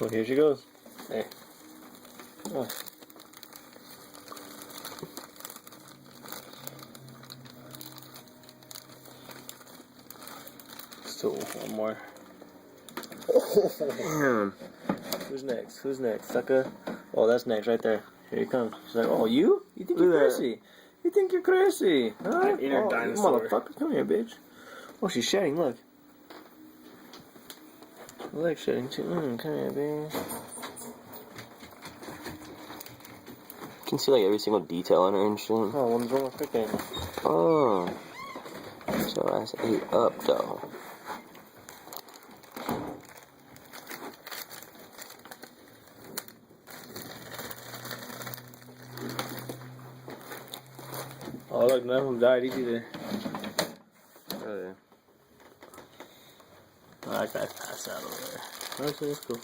Well, here she goes. Hey. Oh. Still one more. Damn. Who's next? Who's next? Sucker? Oh, that's next right there. Here he comes. She's like, oh, you? You think Look you're at that. crazy? You think you're crazy? Huh? Inner Oh, dinosaur. motherfucker, come here, bitch. Oh, she's shedding, look. Leg shedding too. Come here, baby. You can see like every single detail in her and shit. Oh, one's wrong with cooking. Oh. So ass ate up though. Oh, look, none of them died either. Oh yeah. Oh, that guy passed out over there. That's cool.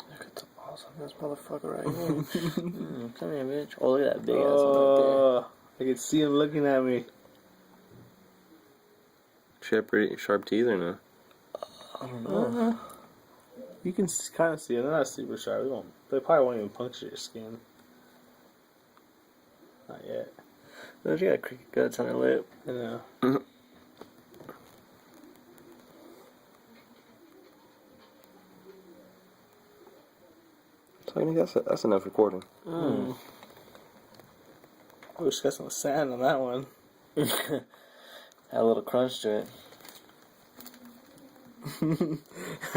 Look at the balls on this motherfucker right here. Come here, bitch. Oh, look at that big ass one right I can see him looking at me. She had pretty sharp teeth or no? there. I don't know. You can kind of see it. They're not super sharp. They probably won't even puncture your skin. Not yet. No, she got cricket guts on her lip. You know. So I think that's enough recording. Mm. Oh, she got some sand on that one. Had a little crunch to it.